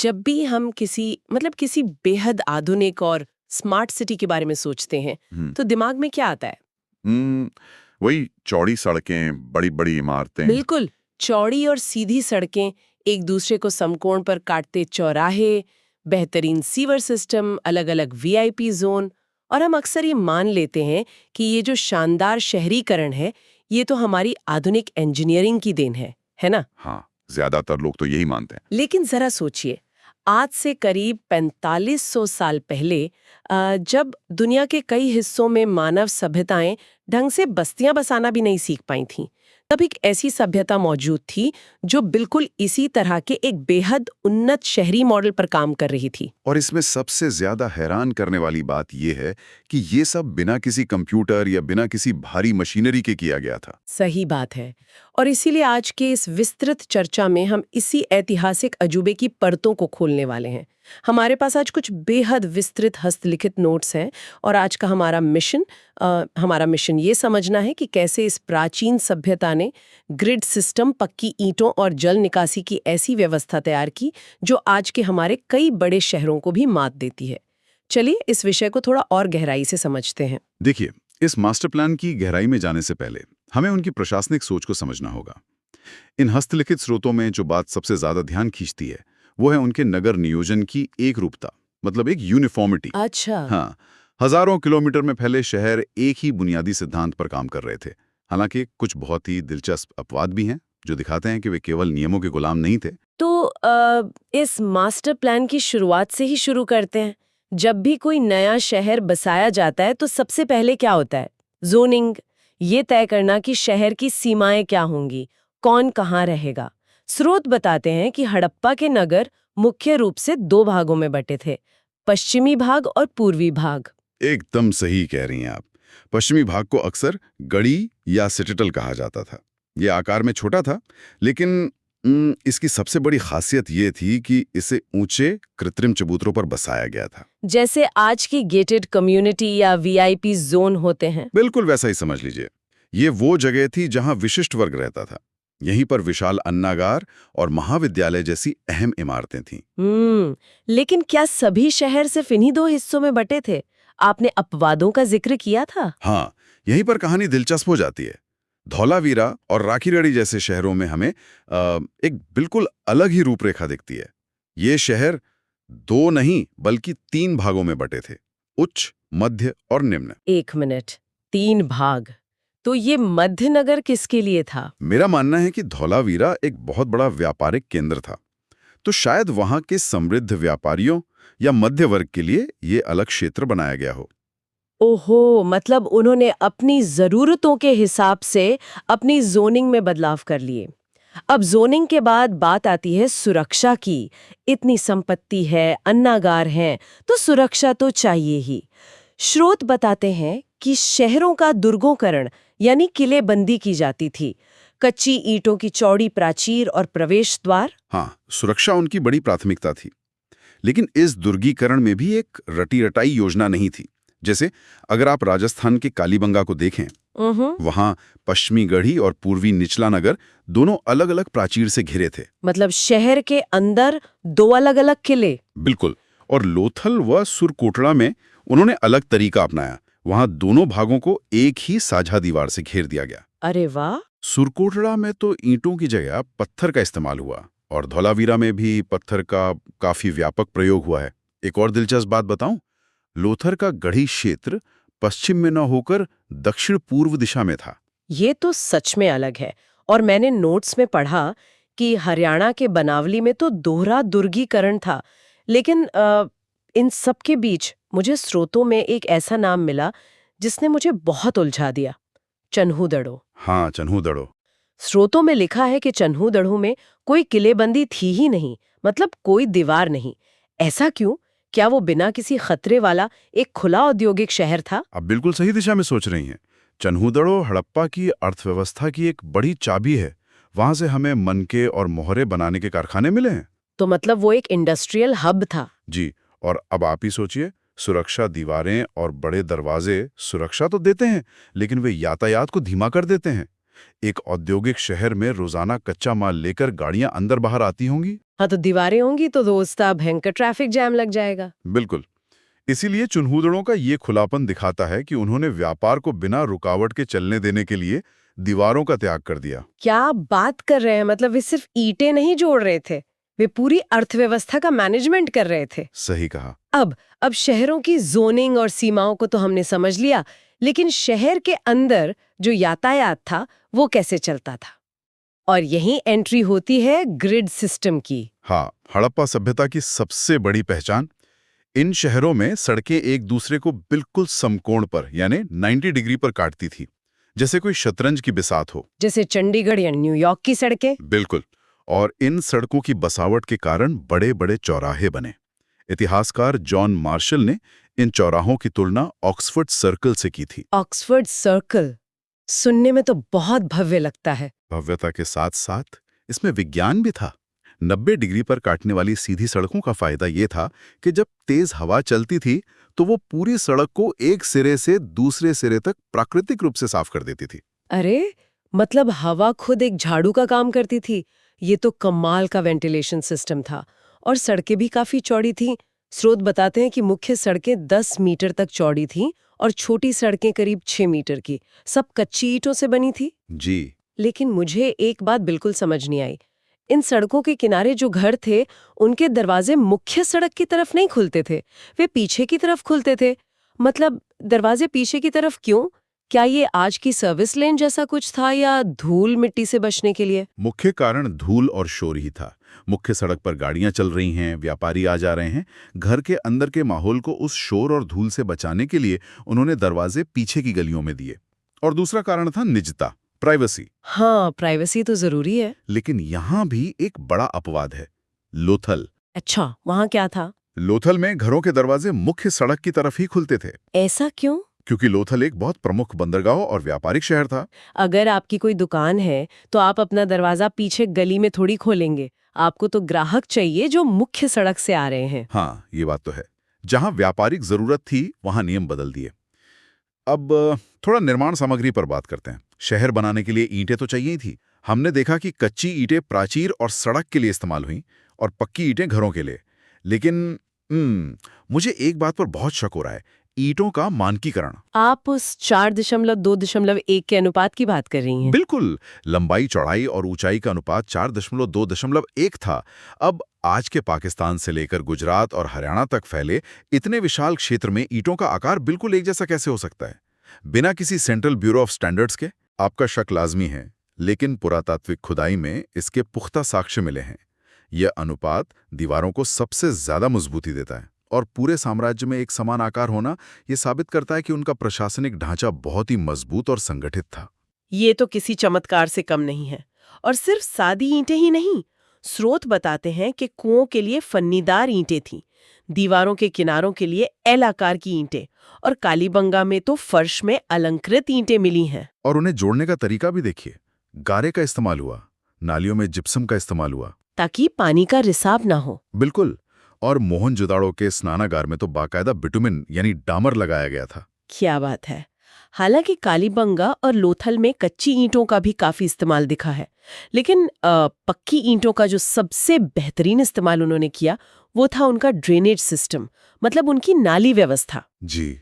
जब भी हम किसी बेहद आधुनिक और स्मार्ट सिटी के बारे में सोचते हैं हम्म तो दिमाग में क्या आता है? हम्म, वही चौड़ी सड़कें, बड़ी बड़ी इमारतें। बिल्कुल, चौड़ी और सीधी सड़कें, एक दूसरे को समकोण पर काटते चौराहे, बेहतरीन सीवर सिस्टम, अलग-अलग वीआईपी जोन। और हम अक्सर ये मान लेते हैं कि ये जो शानदार शहरीकरण है, ये तो हमारी आधुनिक इंजीनियरिंग की देन है ना? हाँ, ज्यादातर लोग तो यही मानते हैं। लेकिन जरा सोचिए, आज से करीब 4500 साल पहले जब दुनिया के कई हिस्सों में मानव सभ्यताएं ढंग से बस्तियां बसाना भी नहीं सीख पाई थीं, तब एक ऐसी सभ्यता मौजूद थी जो बिल्कुल इसी तरह के एक बेहद उन्नत शहरी मॉडल पर काम कर रही थी। और इसमें सबसे ज्यादा हैरान करने वाली बात यह है कि ये सब बिना किसी कंप्यूटर या बिना किसी भारी मशीनरी के किया गया था। सही बात है। और इसीलिए आज के इस विस्तृत चर्चा में हम इसी ऐतिहासिक अजूबे की परतों को खोलने वाले हैं। हमारे पास आज कुछ बेहद विस्तृत हस्तलिखित नोट्स हैं और आज का हमारा मिशन ये समझना है कि कैसे इस प्राचीन सभ्यता ने ग्रिड सिस्टम, पक्की ईंटों और जल निकासी की ऐसी व्यवस्था तैयार की जो आज के हमारे कई बड़े शहरों को भी मात देती है। चलिए इस विषय को थोड़ा और गहराई से समझते हैं। देखिए, इस मास्टर प्लान की गहराई में जाने से पहले हमें उनकी प्रशासनिक सोच को समझना होगा। इन हस्तलिखित स्रोतों में जो बात सबसे ज्यादा ध्यान खींचती है वो है उनके नगर नियोजन की एक रूपता, मतलब एक यूनिफॉर्मिटी। अच्छा। हाँ, हजारों किलोमीटर में फैले शहर एक ही बुनियादी सिद्धांत पर काम कर रहे थे। हालांकि कुछ बहुत ही दिलचस्प अपवाद भी हैं जो दिखाते हैं कि वे केवल नियमों के गुलाम नहीं थे। तो इस मास्टर प्लान की शुरुआत से ही शुरू करते हैं। जब भी कोई नया शहर बसाया जाता है तो सबसे पहले क्या होता है? जोनिंग, ये तय करना कि शहर की सीमाएं क्या होंगी, कौन कहाँ रहेगा। स्रोत बताते हैं कि हड़प्पा के नगर मुख्य रूप से दो भागों में बटे थे, पश्चिमी भाग और पूर्वी भाग। एकदम सही कह रही हैं आप। पश्चिमी भाग को अक्सर गढ़ी या सिटिटल कहा जाता था। ये आकार में छोटा था, लेकिन इसकी सबसे बड़ी खासियत ये थी कि इसे ऊंचे कृत्रिम चबूतरों पर बसाया गया था। जैसे आज की गेटेड कम्युनिटी या वीआईपी जोन होते हैं। बिल्कुल वैसा ही समझ लीजिए। ये वो जगह थी जहां विशिष्ट वर्ग रहता था। यहीं पर विशाल अन्नागार और महाविद्यालय जैसी अहम इमारतें थीं। लेकिन क्या सभी शहर सिर्फ इन्हीं दो हिस्सों में बटे थे? आपने अपवादों का जिक्र किया था। हाँ, यहीं पर कहानी दिलचस्प हो जाती है। धौलावीरा और राखीगढ़ी जैसे शहरों में हमें एक बिल्कुल अलग ही रूपरेखा दिखती है। ये शहर दो नहीं बल्कि तीन भागों में बटे थे, उच्च, मध्य और निम्न। एक मिनट, 3 भाग। तो ये मध्य नगर किसके लिए था? मेरा मानना है कि धौलावीरा एक बहुत बड़ा व्यापारिक केंद्र था, तो शायद वहां के समृद्ध व्यापारियों या मध्य वर्ग के लिए ये अलग क्षेत्र बनाया गया हो। ओहो, मतलब उन्होंने अपनी जरूरतों के हिसाब से अपनी जोनिंग में बदलाव कर लिए। अब जोनिंग के बाद बात आती है सुरक्षा की। इतनी संपत्ति है, अन्नागार हैं, तो सुरक्षा तो चाहिए ही। स्रोत बताते हैं कि शहरों का दुर्गोंकरण यानी किलेबंदी की जाती थी। कच्ची ईंटों की चौड़ी प्राचीर और प्रवेश द्वार। हाँ, सुरक्षा उनकी बड़ी प्राथमिकता थी। लेकिन इस दुर्गीकरण में भी एक रटी रटाई योजना नहीं थी। जैसे अगर आप राजस्थान के कालीबंगा को देखें, वहां पश्चिमी गढ़ी और पूर्वी निचला नगर दोनों अलग अलग प्राचीर से घिरे थे। मतलब शहर के अंदर दो अलग अलग किले। बिल्कुल। और लोथल व सुरकोटड़ा में उन्होंने अलग तरीका अपनाया। वहां दोनों भागों को एक ही साझा दीवार से घेर दिया गया। अरे वाह। सुरकोटड़ा में तो ईंटों की जगह पत्थर का इस्तेमाल हुआ और धौलावीरा में भी पत्थर का काफी व्यापक प्रयोग हुआ है। एक और दिलचस्प बात बताऊं, लोथर का गढ़ी क्षेत्र पश्चिम में न होकर दक्षिण पूर्व दिशा में था। ये तो सच में अलग है। और मैंने नोट्स में पढ़ा कि हरियाणा के बनावली में तो दोहरा दुर्गीकरण था। लेकिन इन सब के बीच मुझे स्रोतों में एक ऐसा नाम मिला जिसने मुझे बहुत उलझा दिया, चन्हूदड़ो। हाँ, चन्हूदड़ो। स्रोतों में लिखा है कि चन्हूदड़ो में कोई किलेबंदी थी ही नहीं, मतलब कोई दीवार नहीं। ऐसा क्यों? क्या वो बिना किसी खतरे वाला एक खुला औद्योगिक शहर था? आप बिल्कुल सही दिशा में सोच रही हैं। चन्हूदड़ो हड़प्पा की अर्थव्यवस्था की एक बड़ी चाबी है। वहां से हमें मनके और मोहरे बनाने के कारखाने मिले हैं। तो मतलब वो एक इंडस्ट्रियल हब था। जी। और अब आप ही सोचिए, सुरक्षा दीवारें और बड़े दरवाजे सुरक्षा तो देते हैं, लेकिन वे यातायात को धीमा कर देते हैं। एक औद्योगिक शहर में रोजाना कच्चा माल लेकर गाड़ियां अंदर बाहर आती होंगी। हाँ, तो दीवारें होंगी तो दोस्ता भयंकर ट्रैफिक जैम लग जाएगा। बिल्कुल। इसीलिए चुनहुदड़ों का ये खुलापन दिखाता है कि उन्होंने व्यापार को बिना रुकावट के चलने देने के लिए दीवारों का त्याग कर दिया। क्या बात कर रहे हैं, मतलब वे सिर्फ ईंटें नहीं जोड़ रहे थे, वे पूरी अर्थव्यवस्था का मैनेजमेंट कर रहे थे। सही कहा। अब शहरों की जोनिंग और सीमाओं को तो हमने समझ लिया, लेकिन शहर के अंदर जो यातायात था वो कैसे चलता था? और यहीं एंट्री होती है ग्रिड सिस्टम की। हाँ, हड़प्पा सभ्यता की सबसे बड़ी पहचान, इन शहरों में सड़कें एक दूसरे को बिल्कुल समकोण पर यानी 90 डिग्री पर काटती थी, जैसे कोई शतरंज की बिसात हो। जैसे चंडीगढ़ या न्यूयॉर्क की सड़कें। बिल्कुल। और इन सड़कों की बसावट के कारण बड़े बड़े चौराहे बने। इतिहासकार जॉन मार्शल ने इन चौराहों की तुलना ऑक्सफोर्ड सर्कल से की थी। ऑक्सफोर्ड सर्कल सुनने में तो बहुत भव्य लगता है। भव्यता के साथ साथ इसमें विज्ञान भी था। 90 डिग्री पर काटने वाली सीधी सड़कों का फायदा ये था कि जब तेज हवा चलती थी तो वो पूरी सड़क को एक सिरे से दूसरे सिरे तक प्राकृतिक रूप से साफ कर देती थी। अरे, मतलब हवा खुद एक झाड़ू का काम करती थी। ये तो कमाल का वेंटिलेशन सिस्टम था। और सड़कें भी काफी चौड़ी थीं। स्रोत बताते हैं कि मुख्य सड़कें 10 मीटर तक चौड़ी थीं और छोटी सड़कें करीब 6 मीटर की। सब कच्ची ईंटों से बनी थी। जी। लेकिन मुझे एक बात बिल्कुल समझ नहीं आई। इन सड़कों के किनारे जो घर थे, उनके दरवाजे मुख्य सड़क की तरफ नहीं खुलते थे, वे पीछे की तरफ खुलते थे। मतलब दरवाजे पीछे की तरफ क्यों? क्या ये आज की सर्विस लेन जैसा कुछ था या धूल मिट्टी से बचने के लिए? मुख्य कारण धूल और शोर ही था। मुख्य सड़क पर गाड़ियां चल रही हैं, व्यापारी आ जा रहे हैं। घर के अंदर के माहौल को उस शोर और धूल से बचाने के लिए उन्होंने दरवाजे पीछे की गलियों में दिए। और दूसरा कारण था निजता, प्राइवेसी। हाँ, प्राइवेसी तो जरूरी है। लेकिन यहाँ भी एक बड़ा अपवाद है, लोथल। अच्छा, वहाँ क्या था? लोथल में घरों के दरवाजे मुख्य सड़क की तरफ ही खुलते थे। ऐसा क्यों? क्योंकि लोथल एक बहुत प्रमुख बंदरगाह और व्यापारिक शहर था। अगर आपकी कोई दुकान है तो आप अपना दरवाजा पीछे गली में थोड़ी खोलेंगे। आपको तो ग्राहक चाहिए जो मुख्य सड़क से आ रहे हैं। हाँ, ये बात तो है। जहां व्यापारिक जरूरत थी वहां नियम बदल दिए। अब थोड़ा निर्माण सामग्री पर बात करते हैं। शहर बनाने के लिए ईंटें तो चाहिए ही थी। हमने देखा कि कच्ची ईंटें प्राचीर और सड़क के लिए इस्तेमाल हुई और पक्की ईंटें घरों के लिए। लेकिन मुझे एक बात पर बहुत शक हो रहा है, ईंटों का मानकीकरण। आप उस 4.2.1 के अनुपात की बात कर रही हैं? बिल्कुल। लंबाई, चौड़ाई और ऊंचाई का अनुपात 4.2.1 था। अब आज के पाकिस्तान से लेकर गुजरात और हरियाणा तक फैले इतने विशाल क्षेत्र में ईंटों का आकार बिल्कुल एक जैसा कैसे हो सकता है, बिना किसी सेंट्रल ब्यूरो ऑफ स्टैंडर्ड्स के? आपका शक लाजमी है, लेकिन पुरातात्विक खुदाई में इसके पुख्ता साक्ष्य मिले हैं। यह अनुपात दीवारों को सबसे ज्यादा मजबूती देता है और पूरे साम्राज्य में एक समान आकार होना यह साबित करता है कि उनका प्रशासनिक ढांचा बहुत ही मजबूत और संगठित था। ये तो किसी चमत्कार से कम नहीं है। और सिर्फ सादी ईंटें ही नहीं, स्रोत बताते हैं कि कुओं के लिए फन्नीदार ईंटें थीं, दीवारों के किनारों के लिए एल आकार की ईंटें, और कालीबंगा में तो फर्श में अलंकृत ईंटें मिली हैं। और उन्हें जोड़ने का तरीका भी देखिए। गारे का इस्तेमाल हुआ, नालियों में जिप्सम का इस्तेमाल हुआ ताकि पानी का रिसाव ना हो। बिल्कुल। और मोहनजोदाड़ो के स्नानागार में तो बाकायदा बिटुमिन यानी डामर लगाया गया था। क्या बात है। हालांकि कालीबंगा और लोथल में कच्ची ईंटों का भी काफी इस्तेमाल दिखा है, लेकिन पक्की ईंटों का जो सबसे बेहतरीन इस्तेमाल उन्होंने किया वो था उनका ड्रेनेज सिस्टम, मतलब उनकी नाली व्यवस्था। जी,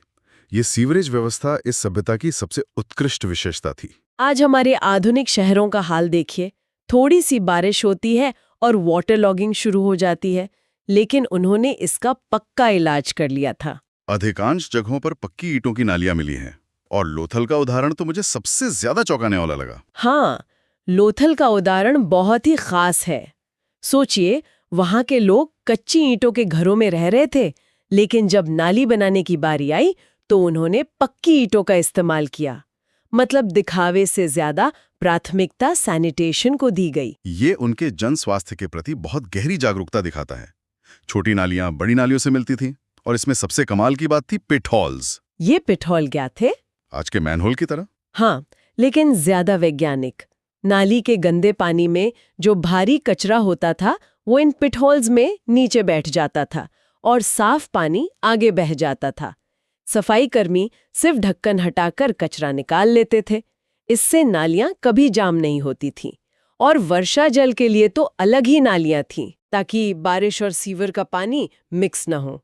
ये सीवरेज व्यवस्था इस सभ्यता की सबसे उत्कृष्ट विशेषता थी। आज हमारे आधुनिक शहरों का हाल देखिए, थोड़ी सी बारिश होती है और वाटर लॉगिंग शुरू हो जाती है, लेकिन उन्होंने इसका पक्का इलाज कर लिया था। अधिकांश जगहों पर पक्की ईंटों की नालियां मिली हैं और लोथल का उदाहरण तो मुझे सबसे ज्यादा चौंकाने वाला लगा। हाँ, लोथल का उदाहरण बहुत ही खास है। सोचिए, वहां के लोग कच्ची ईंटों के घरों में रह रहे थे, लेकिन जब नाली बनाने की बारी आई तो उन्होंने पक्की ईंटों का इस्तेमाल किया। मतलब दिखावे से ज्यादा प्राथमिकता सैनिटेशन को दी गई। ये उनके जन स्वास्थ्य के प्रति बहुत गहरी जागरूकता दिखाता है। छोटी नालियां बड़ी नालियों से मिलती थी और इसमें सबसे कमाल की बात थी पिटहोल्स। ये पिटहोल क्या थे? आज के मैनहोल की तरह। हाँ, लेकिन ज्यादा वैज्ञानिक। नाली के गंदे पानी में जो भारी कचरा होता था वो इन पिटहोल्स में नीचे बैठ जाता था और साफ पानी आगे बह जाता था। सफाई कर्मी सिर्फ ढक्कन हटाकर कचरा निकाल लेते थे। इससे नालियां कभी जाम नहीं होती थीं। और वर्षा जल के लिए तो अलग ही नालियां थीं, ताकि बारिश और सीवर का पानी मिक्स ना हो।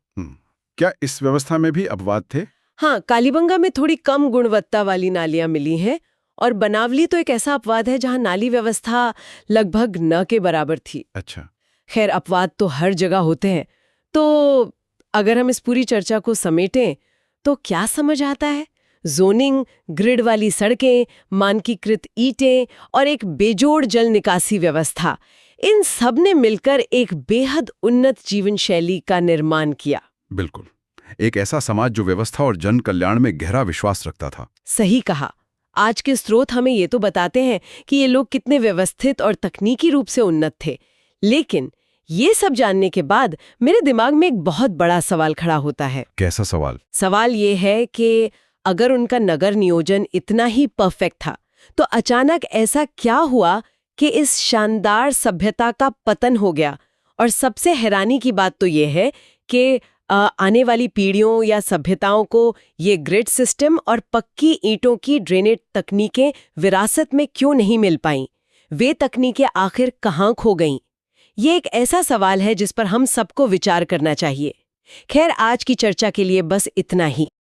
क्या इस व्यवस्था में भी अपवाद थे? हाँ, कालीबंगा में थोड़ी कम गुणवत्ता वाली नालियां मिली हैं, और बनावली तो एक ऐसा अपवाद है जहां नाली व्यवस्था लगभग न के बराबर थी। अच्छा। खैर, अपवाद तो हर जगह होते हैं। तो अगर हम इस पूरी चर्चा को समेटें तो क्या समझ आता है? जोनिंग, ग्रिड वाली सड़कें, मानकीकृत ईंटें और एक बेजोड़ जल निकासी व्यवस्था, इन सब ने मिलकर एक बेहद उन्नत जीवन शैली का निर्माण किया। बिल्कुल, एक ऐसा समाज जो व्यवस्था और जन कल्याण में गहरा विश्वास रखता था। सही कहा। आज के स्रोत हमें ये तो बताते हैं कि ये लोग कितने व्यवस्थित और तकनीकी रूप से उन्नत थे, लेकिन ये सब जानने के बाद मेरे दिमाग में एक बहुत बड़ा सवाल खड़ा होता है। कैसा सवाल? सवाल ये है कि अगर उनका नगर नियोजन इतना ही परफेक्ट था, तो अचानक ऐसा क्या हुआ कि इस शानदार सभ्यता का पतन हो गया? और सबसे हैरानी की बात तो ये है कि आने वाली पीढ़ियों या सभ्यताओं को ये ग्रिड सिस्टम और पक्की ईंटों की ड्रेनेज तकनीकें विरासत में क्यों नहीं मिल पाईं? वे तकनीकें आखिर कहाँ खो गईं? ये एक ऐसा सवाल है जिस पर हम सबको विचार करना चाहिए। खैर, आज की चर्चा के लिए बस इतना ही।